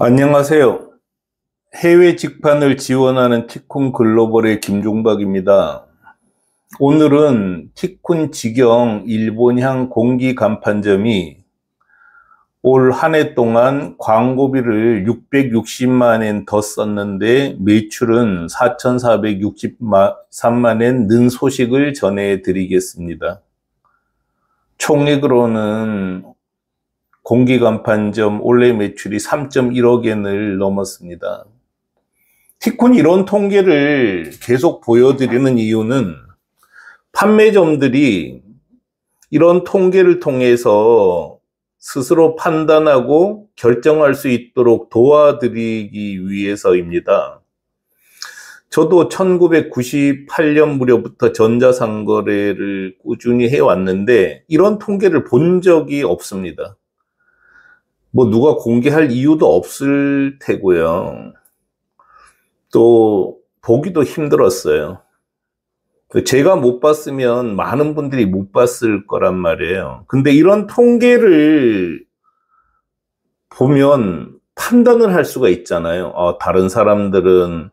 안녕하세요. 해외 직판을 지원하는 티쿤 글로벌의 김종박입니다. 오늘은 티쿤 직영 일본향 공기 간판점이 올 한 해 동안 광고비를 660만 엔 더 썼는데 매출은 4,463만 엔 는 소식을 전해드리겠습니다. 총액으로는 공기간판점 올해 매출이 3.1억 엔을 넘었습니다. 티쿤이 이런 통계를 계속 보여드리는 이유는 판매점들이 이런 통계를 통해서 스스로 판단하고 결정할 수 있도록 도와드리기 위해서입니다. 저도 1998년 무렵부터 전자상거래를 꾸준히 해왔는데 이런 통계를 본 적이 없습니다. 누가 공개할 이유도 없을 테고요. 또 보기도 힘들었어요. 제가 못 봤으면 많은 분들이 못 봤을 거란 말이에요. 근데 이런 통계를 보면 판단을 할 수가 있잖아요. 다른 사람들은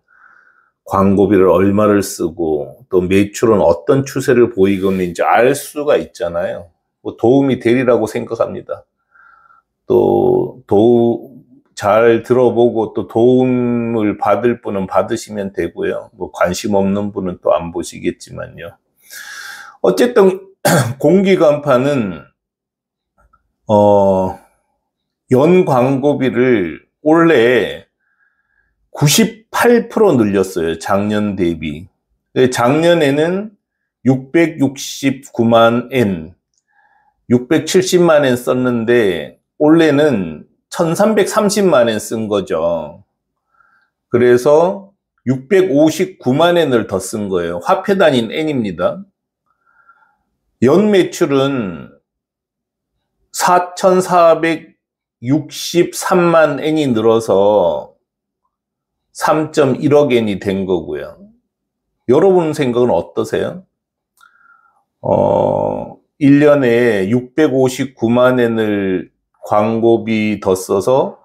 광고비를 얼마를 쓰고 또 매출은 어떤 추세를 보이고 있는지 알 수가 있잖아요. 도움이 되리라고 생각합니다. 또 잘 들어보고 또 도움을 받을 분은 받으시면 되고요. 관심 없는 분은 또 안 보시겠지만요. 어쨌든 공기간판은 연 광고비를 올해 98% 늘렸어요. 작년 대비. 작년에는 669만 엔, 670만 엔 썼는데 올해는 1330만 엔 쓴 거죠. 그래서 659만 엔을 더 쓴 거예요. 화폐 단위는 엔입니다. 연 매출은 4463만 엔이 늘어서 3.1억 엔이 된 거고요. 여러분 생각은 어떠세요? 1년에 659만 엔을 광고비 더 써서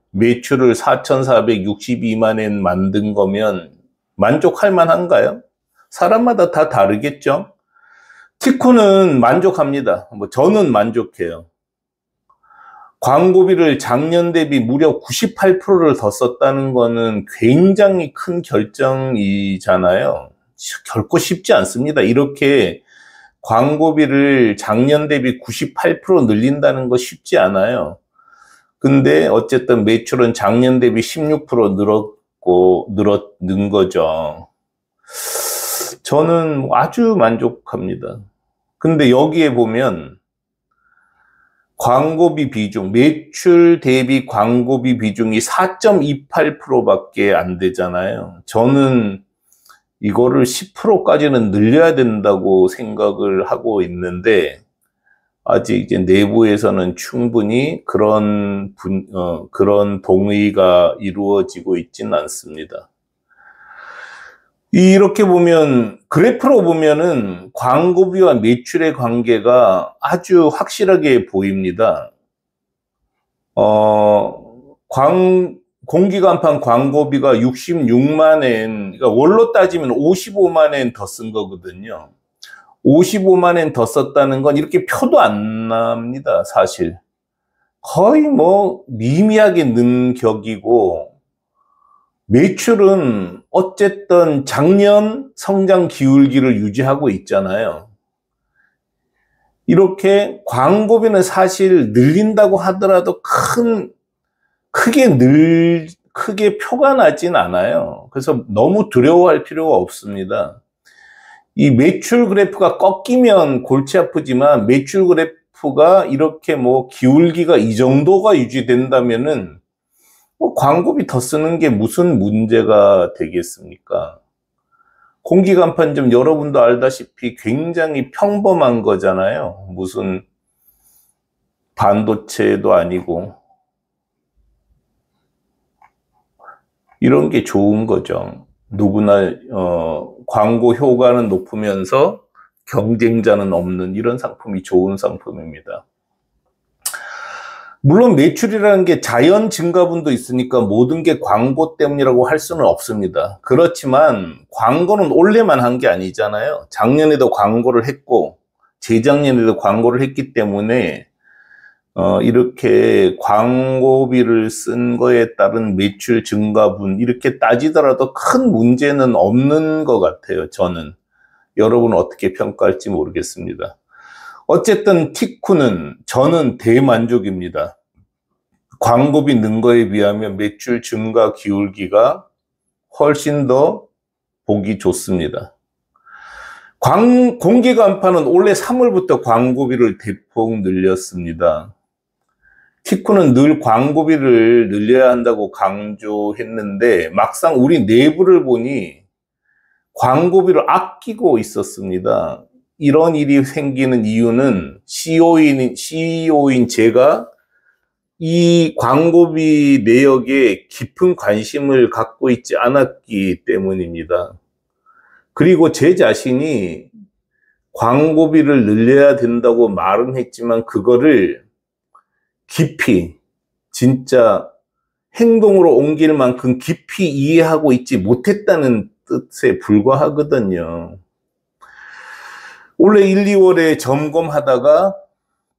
매출을 4,462만 엔 만든 거면 만족할 만한가요? 사람마다 다 다르겠죠? 티쿤은 만족합니다. 저는 만족해요. 광고비를 작년 대비 무려 98%를 더 썼다는 거는 굉장히 큰 결정이잖아요. 결코 쉽지 않습니다. 이렇게 광고비를 작년 대비 98% 늘린다는 거 쉽지 않아요. 근데 어쨌든 매출은 작년 대비 16% 는 거죠. 저는 아주 만족합니다. 근데 여기에 보면 광고비 비중, 매출 대비 광고비 비중이 4.28%밖에 안 되잖아요. 저는 이거를 10%까지는 늘려야 된다고 생각을 하고 있는데 아직 이제 내부에서는 충분히 그런 동의가 이루어지고 있지는 않습니다. 이렇게 보면 그래프로 보면은 광고비와 매출의 관계가 아주 확실하게 보입니다. 공기간판 광고비가 66만 엔, 그러니까 월로 따지면 55만 엔 더 쓴 거거든요. 55만 엔 더 썼다는 건 이렇게 표도 안 납니다, 사실. 거의 미미하게 는 격이고, 매출은 어쨌든 작년 성장 기울기를 유지하고 있잖아요. 이렇게 광고비는 사실 늘린다고 하더라도 크게 표가 나진 않아요. 그래서 너무 두려워할 필요가 없습니다. 이 매출 그래프가 꺾이면 골치 아프지만 매출 그래프가 이렇게 기울기가 이 정도가 유지된다면은 광고비 더 쓰는 게 무슨 문제가 되겠습니까? 공기간판점 여러분도 알다시피 굉장히 평범한 거잖아요. 무슨 반도체도 아니고. 이런 게 좋은 거죠. 누구나 광고 효과는 높으면서 경쟁자는 없는 이런 상품이 좋은 상품입니다. 물론 매출이라는 게 자연 증가분도 있으니까 모든 게 광고 때문이라고 할 수는 없습니다. 그렇지만 광고는 올해만 한 게 아니잖아요. 작년에도 광고를 했고 재작년에도 광고를 했기 때문에 이렇게 광고비를 쓴 거에 따른 매출 증가분 이렇게 따지더라도 큰 문제는 없는 것 같아요. 저는. 여러분은 어떻게 평가할지 모르겠습니다. 어쨌든 티쿠는 저는 대만족입니다. 광고비 는 거에 비하면 매출 증가 기울기가 훨씬 더 보기 좋습니다. 공개 간판은 올해 3월부터 광고비를 대폭 늘렸습니다. 티쿠는 늘 광고비를 늘려야 한다고 강조했는데 막상 우리 내부를 보니 광고비를 아끼고 있었습니다. 이런 일이 생기는 이유는 CEO인 제가 이 광고비 내역에 깊은 관심을 갖고 있지 않았기 때문입니다. 그리고 제 자신이 광고비를 늘려야 된다고 말은 했지만 그거를 깊이 진짜 행동으로 옮길 만큼 깊이 이해하고 있지 못했다는 뜻에 불과하거든요. 올해 1, 2월에 점검하다가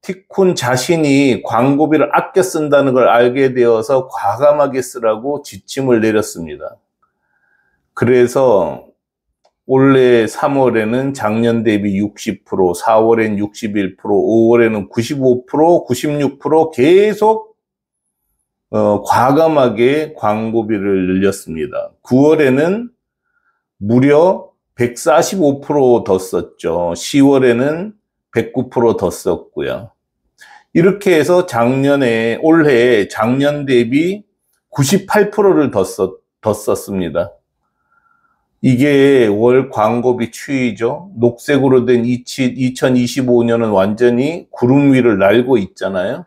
티쿤 자신이 광고비를 아껴 쓴다는 걸 알게 되어서 과감하게 쓰라고 지침을 내렸습니다. 그래서 올해 3월에는 작년 대비 60%, 4월엔 61%, 5월에는 95%, 96% 계속 과감하게 광고비를 늘렸습니다. 9월에는 무려 145% 더 썼죠. 10월에는 109% 더 썼고요. 이렇게 해서 올해 작년 대비 98%를 더 썼습니다. 이게 월 광고비 추이죠. 녹색으로 된 2025년은 완전히 구름 위를 날고 있잖아요.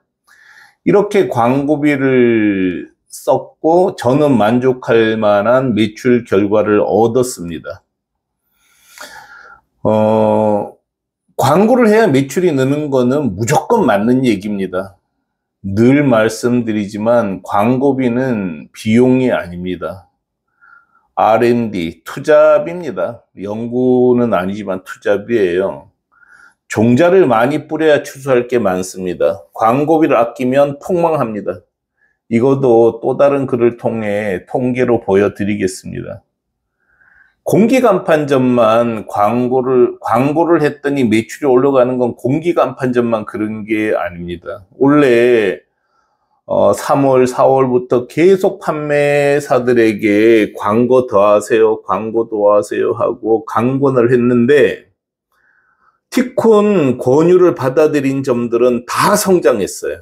이렇게 광고비를 썼고 저는 만족할 만한 매출 결과를 얻었습니다. 광고를 해야 매출이 느는 거는 무조건 맞는 얘기입니다. 늘 말씀드리지만 광고비는 비용이 아닙니다. R&D, 투잡입니다. 연구는 아니지만 투잡이에요. 종자를 많이 뿌려야 추수할 게 많습니다. 광고비를 아끼면 폭망합니다. 이것도 또 다른 글을 통해 통계로 보여드리겠습니다. 공기간판점만 광고를 했더니 매출이 올라가는 건 공기간판점만 그런 게 아닙니다. 원래 3월, 4월부터 계속 판매사들에게 광고 더 하세요, 광고 더 하세요 하고 강권을 했는데 티쿤 권유를 받아들인 점들은 다 성장했어요.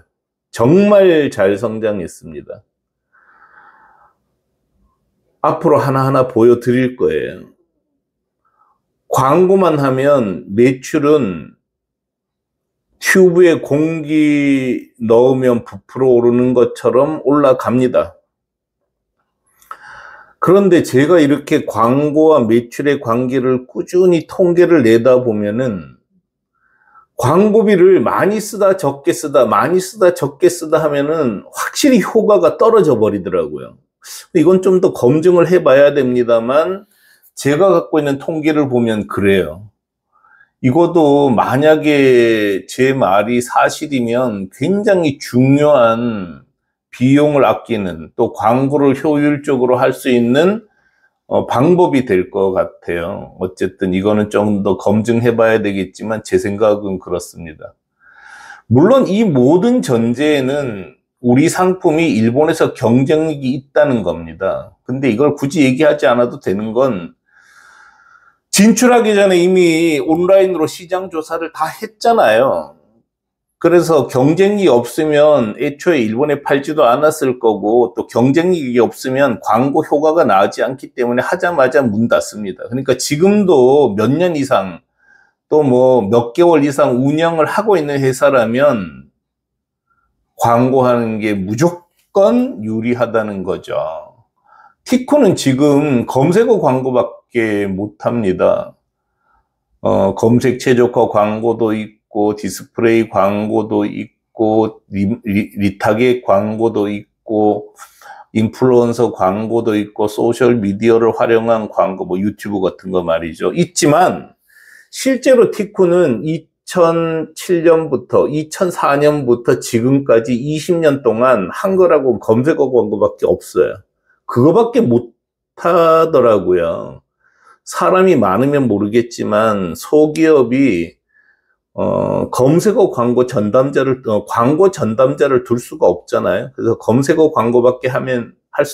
정말 잘 성장했습니다. 앞으로 하나하나 보여드릴 거예요. 광고만 하면 매출은 튜브에 공기 넣으면 부풀어 오르는 것처럼 올라갑니다. 그런데 제가 이렇게 광고와 매출의 관계를 꾸준히 통계를 내다 보면은 광고비를 많이 쓰다 적게 쓰다 많이 쓰다 적게 쓰다 하면은 확실히 효과가 떨어져 버리더라고요. 이건 좀 더 검증을 해봐야 됩니다만 제가 갖고 있는 통계를 보면 그래요. 이것도 만약에 제 말이 사실이면 굉장히 중요한 비용을 아끼는 또 광고를 효율적으로 할 수 있는 방법이 될 것 같아요. 어쨌든 이거는 좀 더 검증해 봐야 되겠지만 제 생각은 그렇습니다. 물론 이 모든 전제에는 우리 상품이 일본에서 경쟁력이 있다는 겁니다. 근데 이걸 굳이 얘기하지 않아도 되는 건 진출하기 전에 이미 온라인으로 시장 조사를 다 했잖아요. 그래서 경쟁력이 없으면 애초에 일본에 팔지도 않았을 거고 또 경쟁력이 없으면 광고 효과가 나지 않기 때문에 하자마자 문 닫습니다. 그러니까 지금도 몇 년 이상 또 뭐 몇 개월 이상 운영을 하고 있는 회사라면 광고하는 게 무조건 유리하다는 거죠. 티코는 지금 검색어 광고밖에 못합니다. 검색 최적화 광고도 있고 디스플레이 광고도 있고 있고, 리타겟 광고도 있고, 인플루언서 광고도 있고, 소셜 미디어를 활용한 광고, 뭐 유튜브 같은 거 말이죠. 있지만 실제로 티쿤은 2007년부터 2004년부터 지금까지 20년 동안 한 거라고 검색어 광고밖에 없어요. 그거밖에 못 하더라고요. 사람이 많으면 모르겠지만 소기업이 검색어 광고 전담자를 둘 수가 없잖아요. 그래서 검색어 광고밖에 하면 할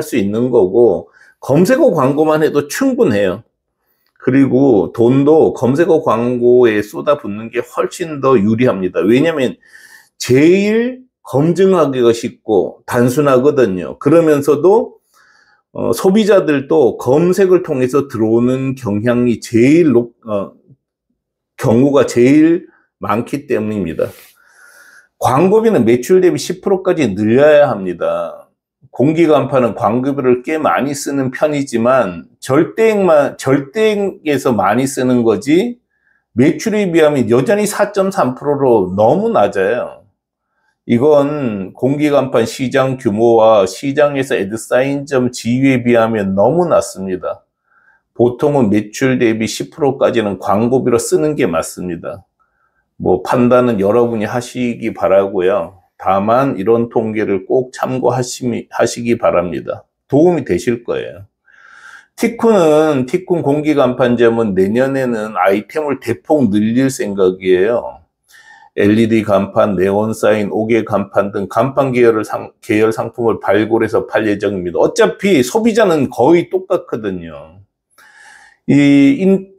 수 있는 거고, 검색어 광고만 해도 충분해요. 그리고 돈도 검색어 광고에 쏟아붓는 게 훨씬 더 유리합니다. 왜냐면 제일 검증하기가 쉽고 단순하거든요. 그러면서도 소비자들도 검색을 통해서 들어오는 경우가 제일 많기 때문입니다. 광고비는 매출 대비 10%까지 늘려야 합니다. 공기간판은 광고비를 꽤 많이 쓰는 편이지만 절대액에서 많이 쓰는 거지, 매출에 비하면 여전히 4.3%로 너무 낮아요. 이건 공기간판 시장 규모와 시장에서 애드사인점 지위에 비하면 너무 낮습니다. 보통은 매출 대비 10%까지는 광고비로 쓰는 게 맞습니다. 뭐 판단은 여러분이 하시기 바라고요. 다만 이런 통계를 꼭 참고하시기 바랍니다. 도움이 되실 거예요. 티쿤 공기간판점은 내년에는 아이템을 대폭 늘릴 생각이에요. LED 간판, 네온 사인, 옥외 간판 등 간판 계열 상품을 발굴해서 팔 예정입니다. 어차피 소비자는 거의 똑같거든요.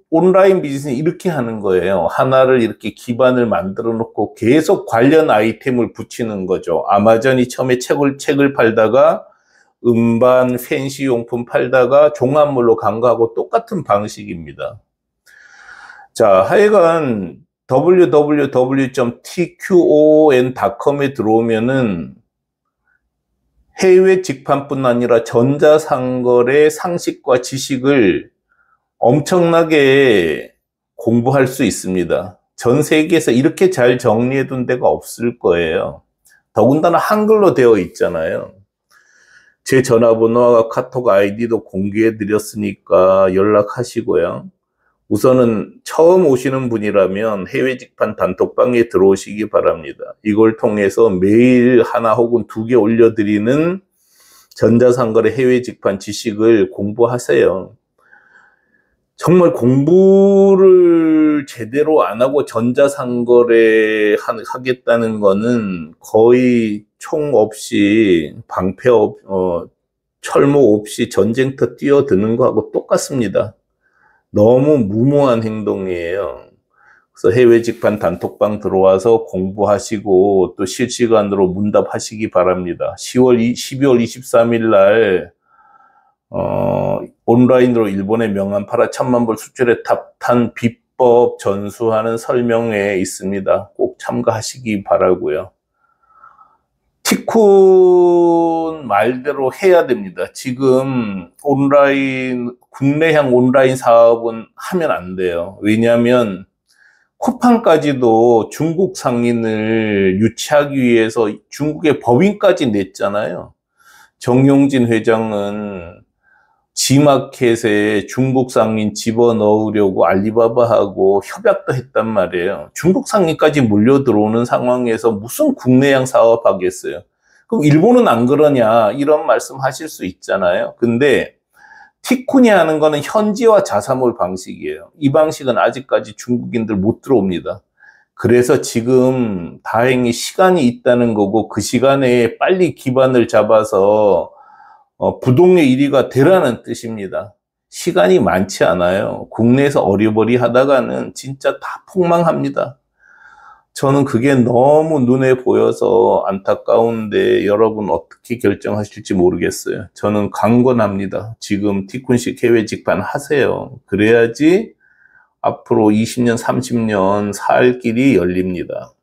온라인 비즈니스는 이렇게 하는 거예요. 하나를 이렇게 기반을 만들어 놓고 계속 관련 아이템을 붙이는 거죠. 아마존이 처음에 책을 팔다가 음반, 팬시 용품 팔다가 종합물로 간 거하고 똑같은 방식입니다. 자, 하여간 www.tqon.com에 들어오면은 해외 직판뿐 아니라 전자상거래 상식과 지식을 엄청나게 공부할 수 있습니다. 전 세계에서 이렇게 잘 정리해 둔 데가 없을 거예요. 더군다나 한글로 되어 있잖아요. 제 전화번호와 카톡 아이디도 공개해 드렸으니까 연락하시고요. 우선은 처음 오시는 분이라면 해외 직판 단톡방에 들어오시기 바랍니다. 이걸 통해서 매일 하나 혹은 2개 올려드리는 전자상거래 해외 직판 지식을 공부하세요. 정말 공부를 제대로 안 하고 전자상거래 하겠다는 거는 거의 총 없이 철모 없이 전쟁터 뛰어드는 거하고 똑같습니다. 너무 무모한 행동이에요. 그래서 해외 직판 단톡방 들어와서 공부하시고 또 실시간으로 문답하시기 바랍니다. 12월 23일 날 온라인으로 일본의 명함 팔아 1000만 불 수출에 탑탄 비법 전수하는 설명회에 있습니다. 꼭 참가하시기 바라고요. 티쿤 말대로 해야 됩니다. 지금 국내향 온라인 사업은 하면 안 돼요. 왜냐하면 쿠팡까지도 중국 상인을 유치하기 위해서 중국의 법인까지 냈잖아요. 정용진 회장은 G마켓에 중국 상인 집어넣으려고 알리바바하고 협약도 했단 말이에요. 중국 상인까지 몰려 들어오는 상황에서 무슨 국내향 사업 하겠어요? 그럼 일본은 안 그러냐? 이런 말씀 하실 수 있잖아요. 근데 티쿤이 하는 거는 현지화 자사몰 방식이에요. 이 방식은 아직까지 중국인들 못 들어옵니다. 그래서 지금 다행히 시간이 있다는 거고, 그 시간에 빨리 기반을 잡아서 부동의 1위가 되라는 뜻입니다. 시간이 많지 않아요. 국내에서 어리버리 하다가는 진짜 다 폭망합니다. 저는 그게 너무 눈에 보여서 안타까운데 여러분 어떻게 결정하실지 모르겠어요. 저는 강권합니다. 지금 티쿤식 해외 직판 하세요. 그래야지 앞으로 20년, 30년 살 길이 열립니다.